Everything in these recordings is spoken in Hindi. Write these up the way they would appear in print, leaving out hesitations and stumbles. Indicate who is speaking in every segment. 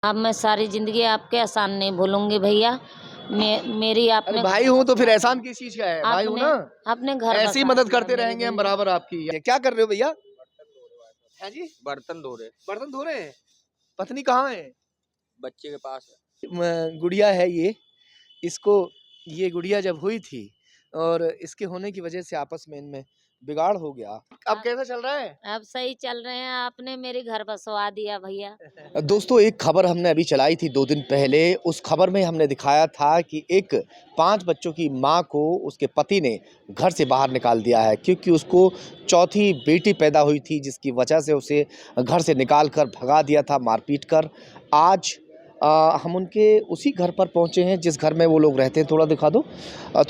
Speaker 1: अब मैं सारी जिंदगी आपके एहसान नहीं भूलूंगी भैया। मेरी
Speaker 2: अरे
Speaker 1: आपने
Speaker 2: भाई हूँ तो फिर एहसान किस चीज का है? भाई हूँ
Speaker 1: आपने
Speaker 2: ना,
Speaker 1: आपने घर
Speaker 2: ऐसी ही
Speaker 1: बसा
Speaker 2: मदद
Speaker 1: दिया
Speaker 2: करते
Speaker 1: मेरे
Speaker 2: रहेंगे हम
Speaker 1: भैया।
Speaker 2: बराबर आपकी। ये क्या कर रहे हो भैया? है जी,
Speaker 3: बर्तन धो रहे।
Speaker 2: बर्तन धो रहे हैं। पत्नी कहाँ है?
Speaker 3: बच्चे के पास है।
Speaker 2: गुड़िया है ये, इसको ये गुड़िया जब हुई थी और इसके होने की वजह से आपस में इनमें बिगाड़ हो गया। अब कैसा चल रहा है?
Speaker 1: अब सही चल रहे हैं। आपने मेरे घर बसवा दिया भैया।
Speaker 2: दोस्तों, एक खबर हमने अभी चलाई थी 2 दिन पहले। उस खबर में हमने दिखाया था कि एक 5 बच्चों की मां को उसके पति ने घर से बाहर निकाल दिया है, क्योंकि उसको चौथी बेटी पैदा हुई थी, जिसकी वजह से उसे घर से निकाल कर भगा दिया था मारपीट कर। आज हम उनके उसी घर पर पहुंचे हैं जिस घर में वो लोग रहते हैं। थोड़ा दिखा दो,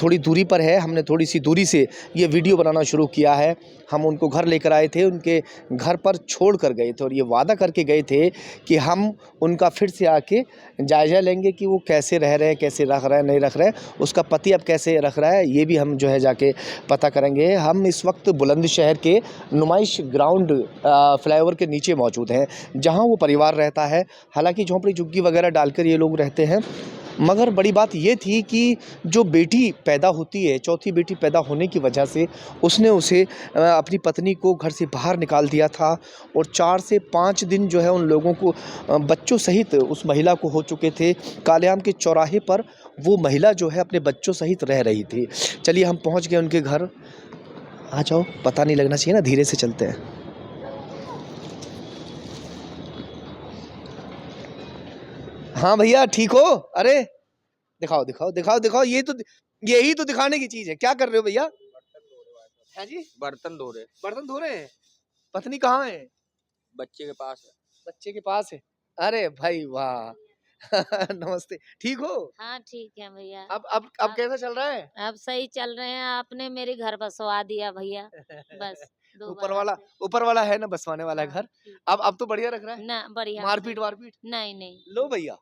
Speaker 2: थोड़ी दूरी पर है। हमने थोड़ी सी दूरी से ये वीडियो बनाना शुरू किया है। हम उनको घर लेकर आए थे, उनके घर पर छोड़ कर गए थे और ये वादा करके गए थे कि हम उनका फिर से आके जायज़ा लेंगे कि वो कैसे रह रहे हैं, कैसे रख रहे हैं, नहीं रख रहे हैं। उसका पति अब कैसे रख रहा है, ये भी हम जो है जाके पता करेंगे। हम इस वक्त बुलंदशहर के नुमाइश ग्राउंड फ्लाईओवर के नीचे मौजूद हैं, जहाँ वो परिवार रहता है। हालांकि झोंपड़ी झुग्गी वगैरह डालकर ये लोग रहते हैं, मगर बड़ी बात ये थी कि जो बेटी पैदा होती है, चौथी बेटी पैदा होने की वजह से उसने उसे अपनी पत्नी को घर से बाहर निकाल दिया था और 4 से 5 दिन जो है उन लोगों को बच्चों सहित उस महिला को हो चुके थे। कालेआम के चौराहे पर वो महिला जो है अपने बच्चों सहित रह रही थी। चलिए हम पहुंच गए उनके घर। आ जाओ, पता नहीं लगना चाहिए ना, धीरे से चलते हैं। हाँ भैया, ठीक हो? अरे दिखाओ दिखाओ दिखाओ दिखाओ, यही तो दिखाने की चीज है। क्या कर रहे हो भैया? है जी,
Speaker 3: बर्तन धो रहे।
Speaker 2: बर्तन धो रहे हैं। पत्नी कहाँ है?
Speaker 3: बच्चे के पास है।
Speaker 2: बच्चे के पास है। अरे भाई वाह! नमस्ते, ठीक हो?
Speaker 1: हाँ ठीक है भैया।
Speaker 2: अब कैसा चल रहा है?
Speaker 1: अब सही चल रहे हैं। आपने मेरे घर बसवा दिया भैया। बस
Speaker 2: ऊपर
Speaker 1: दोबारा
Speaker 2: वाला
Speaker 1: से।
Speaker 2: ऊपर वाला है ना बसवाने वाला
Speaker 1: हाँ
Speaker 2: घर।
Speaker 1: ठीक।
Speaker 2: अब तो बढ़िया रख रहा है।
Speaker 1: ना बढ़िया से।
Speaker 2: मारपीट वारपीट
Speaker 1: नहीं नहीं।
Speaker 2: लो भैया।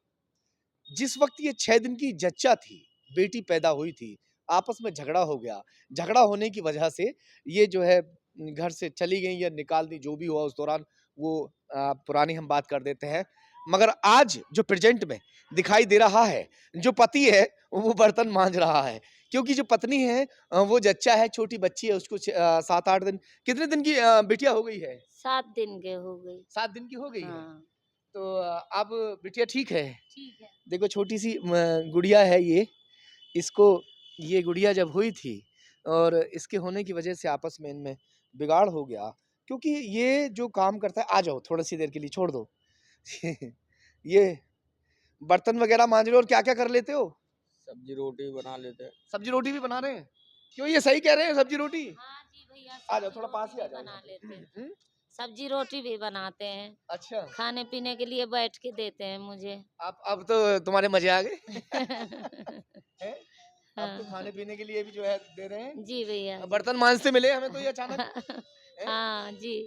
Speaker 2: जिस वक्त ये 6 दिन की जच्चा थी, बेटी पैदा हुई थी, आपस में झगड़ा हो गया। झगड़ा होने की वजह से ये जो है घर से चली गई या निकाल दी, जो भी हुआ उस दौरान वो पुरानी हम बात कर देते हैं। मगर आज जो प्रेजेंट में दिखाई दे रहा है, जो पति है वो बर्तन मांज रहा है, क्योंकि जो पत्नी है वो जच्चा है, छोटी बच्ची है, उसको 7-8 दिन, कितने दिन की बिटिया हो गई है?
Speaker 1: 7 दिन के हो गई।
Speaker 2: 7 दिन की हो गई है।
Speaker 1: हाँ
Speaker 2: तो अब बिटिया ठीक है।
Speaker 1: ठीक है।
Speaker 2: देखो छोटी सी गुड़िया है ये, इसको ये गुड़िया जब हुई थी और इसके होने की वजह से आपस में इनमें बिगाड़ हो गया, क्योंकि ये जो काम करता है, आ जाओ थोड़ी सी देर के लिए छोड़ दो। ये बर्तन वगैरह मांज रहे हो और क्या क्या कर लेते हो?
Speaker 3: सब्जी रोटी बना लेते हैं।
Speaker 2: सब्जी रोटी भी बना रहे हैं? क्यों, ये सही कह रहे हैं सब्जी रोटी?
Speaker 1: हाँ जी भैया।
Speaker 2: आ जाओ, थोड़ा पास ही आ जाओ।
Speaker 1: बना लेते हैं।
Speaker 2: हम्म,
Speaker 1: सब्जी रोटी भी बनाते हैं।
Speaker 2: अच्छा।
Speaker 1: खाने पीने के लिए बैठ के देते हैं मुझे।
Speaker 2: अब तो तुम्हारे मजे आ गए। हैं? अब तो
Speaker 1: हाँ
Speaker 2: खाने पीने के लिए भी जो है दे रहे हैं।
Speaker 1: जी भैया।
Speaker 2: बर्तन मांजते मिले हमें तो ये अचानक। हैं?
Speaker 1: हाँ जी।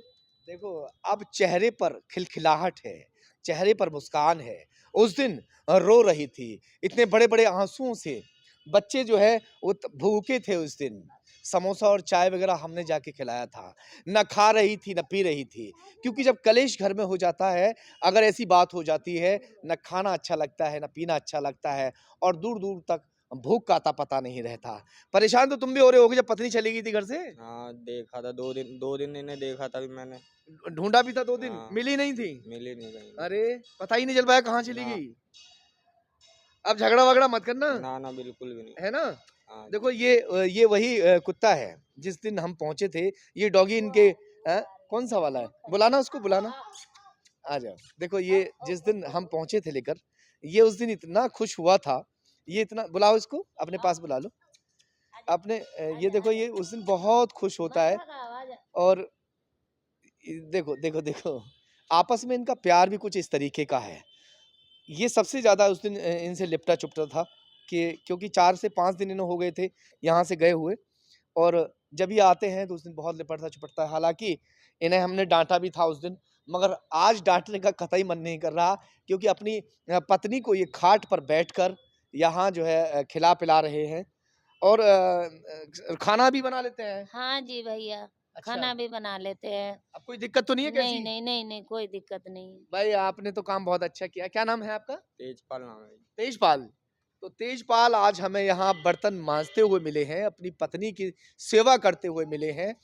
Speaker 2: देखो, अब चेहरे पर खिलखिलाहट है, चेहरे पर मुस्कान है। उस दिन रो रही थी, इतने बड़े-बड़े आँसुओं से। बच्चे जो है वो भूखे थे उस दिन। समोसा और चाय वगैरह हमने जाके खिलाया था। ना खा रही थी, ना पी रही थी। क्योंकि जब कलेश घर में हो जाता है, अगर ऐसी बात हो जाती है, ना खाना अच्छा लगता है, ना पीना अच्छा लगता है और दूर-दूर तक भूख का अता पता नहीं रहता। परेशान तो तुम भी हो रहे होगे जब पत्नी चली गई थी घर से?
Speaker 3: हाँ देखा था 2 दिन इन्हें देखा था भी मैंने।
Speaker 2: ढूंढा भी था 2 दिन,
Speaker 3: हाँ।
Speaker 2: मिली नहीं थी?
Speaker 3: मिली नहीं कहीं।
Speaker 2: अरे पता ही नहीं चल पाया कहाँ चली
Speaker 3: ना।
Speaker 2: गई। अब झगड़ा वगड़ा मत करना,
Speaker 3: ना ना बिल्कुल भी नहीं।
Speaker 2: है ना?
Speaker 3: हाँ।
Speaker 2: देखो ये वही कुत्ता है जिस दिन हम पहुंचे थे। ये डॉगी इनके कौन सा वाला है? बुलाना उसको, बुलाना। आ जाओ। देखो ये जिस दिन हम पहुंचे थे लेकर, ये उस दिन इतना खुश हुआ था। ये इतना, बुलाओ इसको, अपने पास बुला लो। अपने ये देखो, ये उस दिन बहुत खुश होता है। और देखो देखो देखो, आपस में इनका प्यार भी कुछ इस तरीके का है। ये सबसे ज़्यादा उस दिन इनसे लिपटा-चुपटा था, कि क्योंकि 4 से 5 दिन इन्हें हो गए थे यहाँ से गए हुए, और जब ये आते हैं तो उस दिन बहुत लिपटता-चुपटता है। हालाँकि इन्हें हमने डाँटा भी था उस दिन, मगर आज डाँटने का कतई मन नहीं कर रहा, क्योंकि अपनी पत्नी को ये खाट पर बैठकर यहाँ जो है खिला-पिला रहे हैं और खाना भी बना लेते हैं।
Speaker 1: हाँ जी भैया।
Speaker 2: अच्छा।
Speaker 1: खाना भी बना लेते हैं।
Speaker 2: अब कोई दिक्कत तो नहीं है
Speaker 1: नहीं
Speaker 2: कैसी?
Speaker 1: नहीं नहीं नहीं, कोई दिक्कत नहीं।
Speaker 2: भाई आपने तो काम बहुत अच्छा किया। क्या नाम है आपका?
Speaker 3: तेजपाल नाम है।
Speaker 2: तेजपाल। तो तेजपाल आज हमें यहाँ बर्तन मांजते हुए मिले हैं, अपनी पत्नी की सेवा करते हुए मिले हैं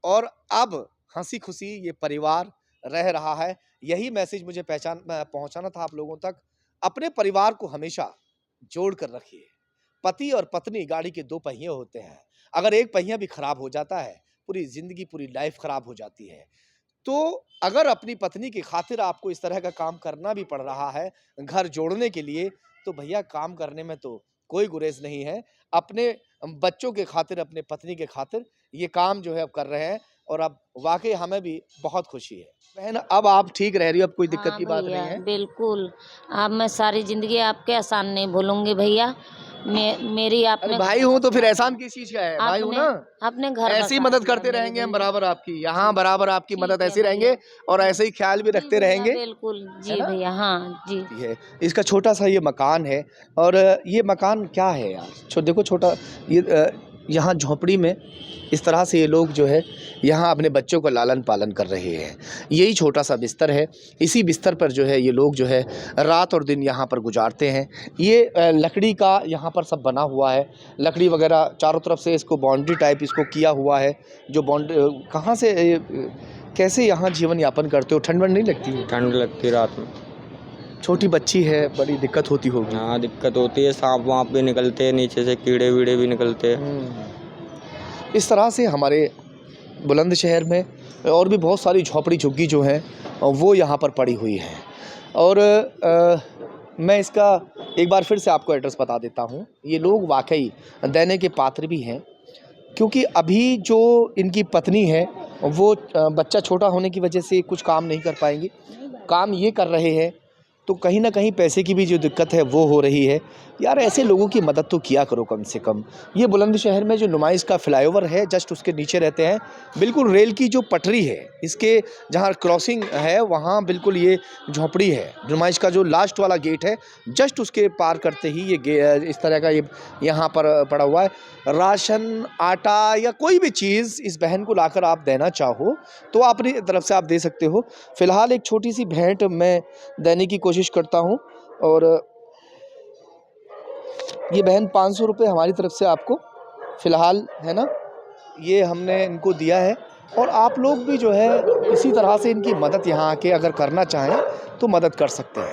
Speaker 2: और अब हँसी-खुशी ये परिवार रह रहा है। यही मैसेज मुझे पहुँचाना था आप लोगों तक। अपने परिवार को हमेशा जोड़ कर रखिए। पति और पत्नी गाड़ी के 2 पहिए होते हैं। अगर एक पहिया भी खराब हो जाता है, पूरी ज़िंदगी, पूरी लाइफ़ खराब हो जाती है। तो अगर अपनी पत्नी की खातिर आपको इस तरह का काम करना भी पड़ रहा है, घर जोड़ने के लिए, तो भैया काम करने में तो कोई गुरेज़ नहीं है। अपने बच्चों के खातिर, अपने पत्नी के खातिर ये काम जो है अब कर रहे हैं और अब वाक़ई हमें भी बहुत खुशी है। बहन अब आप ठीक रह रही हो, अब कोई दिक्कत
Speaker 1: हाँ
Speaker 2: की बात नहीं
Speaker 1: भैया,
Speaker 2: है?
Speaker 1: बिल्कुल। अब मैं सारी ज़िंदगी आपके एहसान नहीं भूलूँगी भैया। मेरी
Speaker 2: अरे
Speaker 1: आपने
Speaker 2: भाई हूँ तो फिर एहसान किस चीज़ का है? भाई हूँ
Speaker 1: आपने
Speaker 2: ना?
Speaker 1: आपने घर
Speaker 2: ऐसे ही
Speaker 1: बसा
Speaker 2: मदद
Speaker 1: दिया
Speaker 2: करते
Speaker 1: मेरे
Speaker 2: रहेंगे हम
Speaker 1: भैया।
Speaker 2: बराबर आपकी। यहाँ
Speaker 1: ठीक
Speaker 2: बराबर आपकी
Speaker 1: ठीक
Speaker 2: मदद
Speaker 1: है
Speaker 2: ऐसे ही रहेंगे
Speaker 1: भैया।
Speaker 2: और ऐसे ही ख़्याल भी
Speaker 1: जी
Speaker 2: रखते
Speaker 1: भैया,
Speaker 2: रहेंगे,
Speaker 1: बिल्कुल।
Speaker 2: है
Speaker 1: जी
Speaker 2: ना?
Speaker 1: भैया, हाँ, जी।
Speaker 2: है। इसका छोटा-सा ये मकान है और ये मकान क्या है यार? देखो छोटा ये यहाँ झोंपड़ी में इस तरह से ये लोग जो है यहाँ अपने बच्चों का लालन-पालन कर रहे हैं। यही छोटा-सा बिस्तर है। इसी बिस्तर पर जो है ये लोग जो है रात और दिन यहाँ पर गुज़ारते हैं। ये लकड़ी का यहाँ पर सब बना हुआ है। लकड़ी वग़ैरह चारों तरफ से इसको बाउंड्री टाइप इसको किया हुआ है। जो कहाँ से कैसे यहाँ जीवन यापन करते हो? ठंड-वंड नहीं लगती है?
Speaker 3: ठंड लगती है रात में।
Speaker 2: छोटी बच्ची है, बड़ी दिक्कत होती होगी।
Speaker 3: हाँ, दिक्कत होती है, साँप-वाँप भी निकलते हैं, नीचे से कीड़े-वीड़े भी निकलते हैं।
Speaker 2: इस तरह से हमारे बुलंदशहर में और भी बहुत सारी झोपड़ी-झुग्गी जो हैं वो यहाँ पर पड़ी हुई हैं और मैं इसका एक बार फिर से आपको एड्रेस बता देता हूँ। ये लोग वाक़ई देने के पात्र भी हैं क्योंकि अभी जो इनकी पत्नी है वो बच्चा छोटा होने की वजह से कुछ काम नहीं कर पाएँगी। काम ये कर रहे हैं तो कहीं न कहीं पैसे की भी जो दिक्कत है वो हो रही है। यार ऐसे लोगों की मदद तो किया करो कम से कम। ये बुलंदशहर में जो नुमाइश का फ्लाईओवर है जस्ट उसके नीचे रहते हैं। बिल्कुल रेल की जो पटरी है इसके जहाँ क्रॉसिंग है वहाँ बिल्कुल ये झोंपड़ी है। नुमाइश का जो लास्ट वाला गेट है जस्ट उसके पार करते ही ये इस तरह का ये यहाँ पर पड़ा हुआ है। राशन, आटा या कोई भी चीज़ इस बहन को लाकर आप देना चाहो तो अपनी तरफ से आप दे सकते हो। फ़िलहाल एक छोटी-सी भेंट मैं देने की कोशिश करता हूँ और ये बहन 500 रुपये हमारी तरफ से आपको फ़िलहाल है ना, ये हमने इनको दिया है और आप लोग भी जो है इसी तरह से इनकी मदद यहाँ आके अगर करना चाहें तो मदद कर सकते हैं।